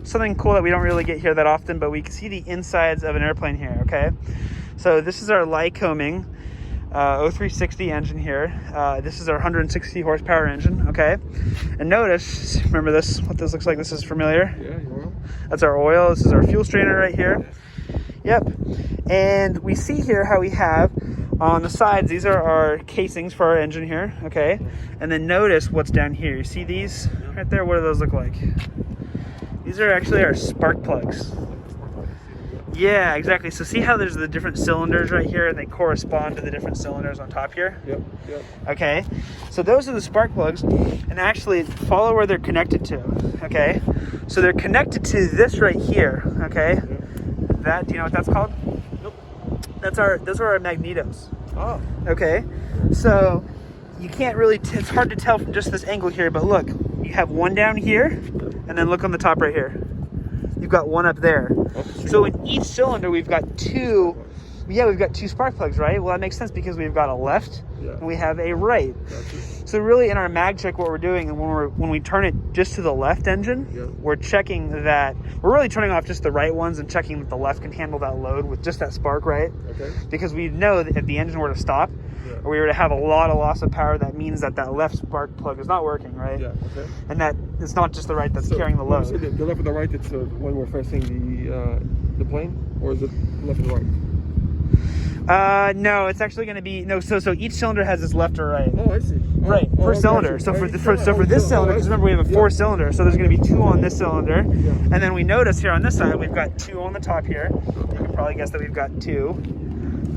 something cool that we don't really get here that often, but we can see the insides of an airplane here, okay? So this is our Lycoming 0360 engine here. This is our 160 horsepower engine, okay? And notice, remember this, what this looks like? This is familiar. Yeah, your oil. That's our oil. This is our fuel strainer right here. Yep. And we see here how we have on the sides, these are our casings for our engine here, okay? And then notice what's down here. You see these right there? What do those look like? These are actually our spark plugs. Yeah, exactly. So see how there's the different cylinders right here, and they correspond to the different cylinders on top here? Yep, yep. Okay, so those are the spark plugs, and actually follow where they're connected to, okay? So they're connected to this right here, okay? Yep. That, do you know what that's called? Nope. Those are our magnetos. Oh. Okay, so you can't really, it's hard to tell from just this angle here, but look, you have one down here, and then look on the top right here. You've got one up there. So in each cylinder, we've got two spark plugs, right? Well, that makes sense because we've got a left and we have a right. So really in our mag check, what we're doing, and when we turn it just to the left engine, we're checking that, we're really turning off just the right ones and checking that the left can handle that load with just that spark, right? Okay. Because we know that if the engine were to stop, or we were to have a lot of loss of power, that means that left spark plug is not working, right? Yeah, okay. And that it's not just the right that's carrying the load. So the left or the right, it's when we're facing the plane, or is it left and right? No, it's actually going to be so each cylinder has its left or right. Oh, I see. Right, per cylinder. So for this cylinder, because remember we have a 4-cylinder, so there's going to be 2 on this cylinder, and then we notice here on this side we've got 2 on the top here. You can probably guess that we've got 2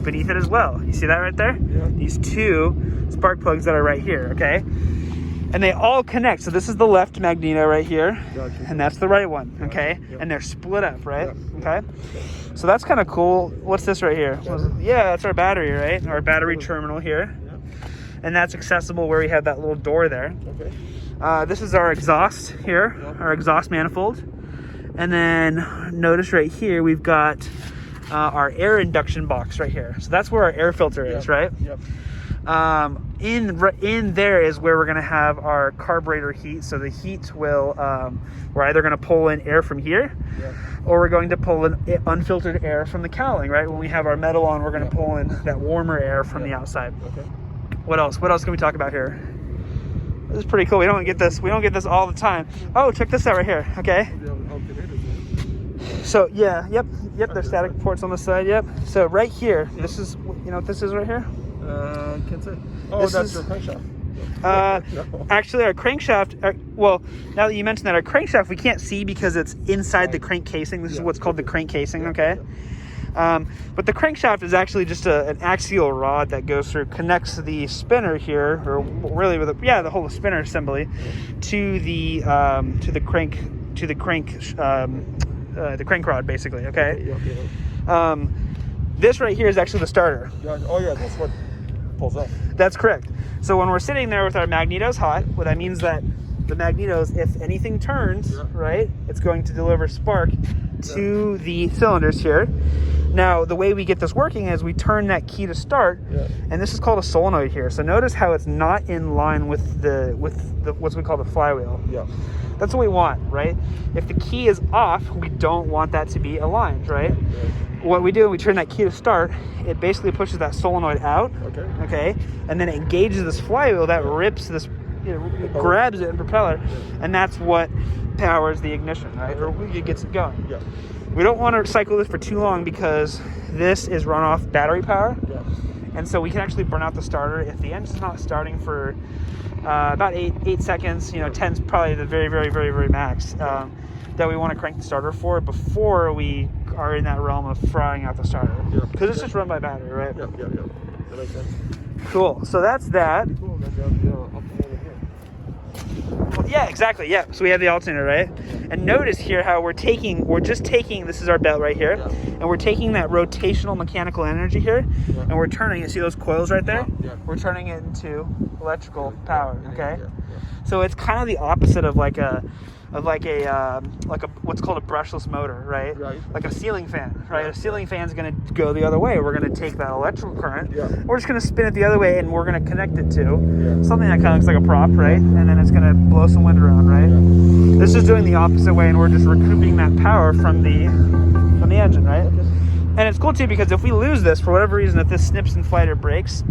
beneath it as well. You see that right there? Yeah. These 2 spark plugs that are right here, okay? And they all connect. So this is the left magneto right here, and that's the right one, okay? And they're split up, right? Okay. So that's kind of cool. What's this right here? Yeah, that's our battery, right? Our battery terminal here. And that's accessible where we have that little door there. Okay. This is our exhaust here, our exhaust manifold. And then notice right here, we've got our air induction box right here. So that's where our air filter is, right? Yep. In there is where we're going to have our carburetor heat. So the heat will, we're either going to pull in air from here, or we're going to pull in unfiltered air from the cowling, right? When we have our metal on, we're going to pull in that warmer air from the outside. Okay. What else? What else can we talk about here? This is pretty cool. We don't get this all the time. Oh, check this out right here. Okay. So yep. There's static ports on the side. Yep. So right here, this is, you know what this is right here? Can't say. Oh, that's your crankshaft. Actually, our crankshaft. Well, now that you mentioned that, our crankshaft we can't see because it's inside the crank casing. This is what's called the crank casing. Okay. But the crankshaft is actually just an axial rod that goes through, connects the spinner here, or really with the whole spinner assembly to the crank rod, basically. Okay. This right here is actually the starter. Oh yeah, that's what pulls up. That's correct. So when we're sitting there with our magnetos hot, what that means that the magnetos, if anything turns, right, it's going to deliver spark to the cylinders here. Now, the way we get this working is we turn that key to start, and this is called a solenoid here. So notice how it's not in line with the what we call the flywheel. Yeah. That's what we want, right? If the key is off, we don't want that to be aligned, right? What we do, we turn that key to start, it basically pushes that solenoid out, okay? And then it engages this flywheel that rips this, grabs it and propeller, and that's what powers the ignition, right? Or it gets it going. Yeah. We don't want to cycle this for too long because this is run off battery power. Yeah. And so we can actually burn out the starter if the engine's not starting for about 8 seconds, 10's probably the very, very, very, very max that we want to crank the starter for before we are in that realm of frying out the starter. Because it's just run by battery, right? Yep. That makes sense. Cool. So that's that. Cool. Well, yeah, exactly. Yeah. So we have the alternator, right? And notice here how we're just taking, this is our belt right here, and we're taking that rotational mechanical energy here, and we're turning it. See those coils right there? We're turning it into electrical power, okay? So it's kind of the opposite of like a of like a what's called a brushless motor, right? Right. Like a ceiling fan, right? Yeah. A ceiling fan's going to go the other way. We're going to take that electrical current. Yeah. We're just going to spin it the other way, and we're going to connect it to Yeah. something that kind of looks like a prop, right? And then it's going to blow some wind around, right? Yeah. This is doing the opposite way, and we're just recouping that power from the engine, right? Okay. And it's cool too because if we lose this for whatever reason, if this snips in flight or breaks,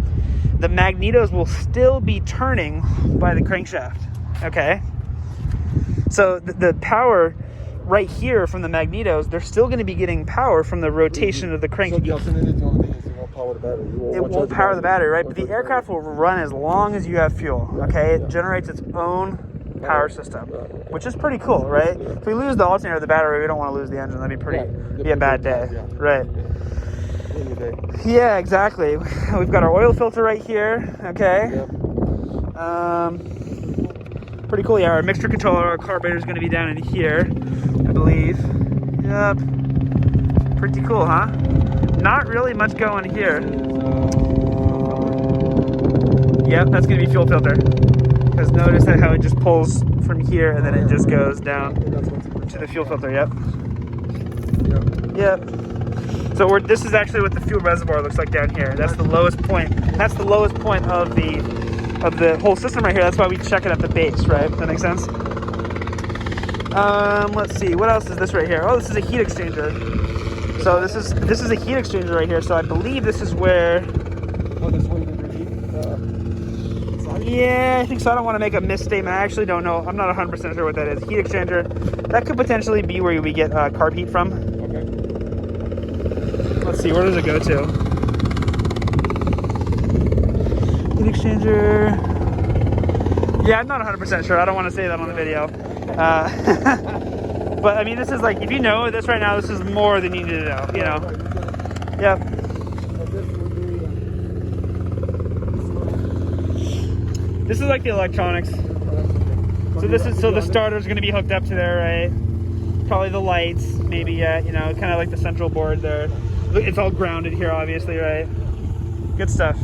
the magnetos will still be turning by the crankshaft. Okay, so the power right here from the magnetos, they're still going to be getting power from the rotation of the crank. So the alternative, the only thing is it won't power the battery. It won't power the battery, right? But the aircraft will run as long as you have fuel. Okay, it generates its own power system, which is pretty cool, right? If we lose the alternator, the battery, we don't want to lose the engine. That'd be a bad day, right? Yeah, exactly. We've got our oil filter right here. Okay. Pretty cool. Yeah, our mixture controller, our carburetor is going to be down in here, I believe. Yep. Pretty cool, huh? Not really much going here. Yep, that's going to be fuel filter. Because notice that how it just pulls from here and then it just goes down to the fuel filter. Yep. Yep. So this is actually what the fuel reservoir looks like down here. That's the lowest point. That's the lowest point of the whole system right here. That's why we check it at the base, right? Does that make sense? Let's see. What else is this right here? Oh, this is a heat exchanger. So this is a heat exchanger right here. So I believe this is where. Oh, this one you repeat. Yeah, I think so. I don't want to make a misstatement. I actually don't know. I'm not 100% sure what that is. Heat exchanger. That could potentially be where we get carb heat from. Okay. Let's see. Where does it go to? Heat exchanger. Yeah, I'm not 100% sure. I don't want to say that on the video. But I mean, this is like, if you know this right now, this is more than you need to know. You know. Yep. This is like the electronics. So the starter's going to be hooked up to there, right? Probably the lights, maybe, you know, kind of like the central board there. It's all grounded here, obviously, right? Good stuff.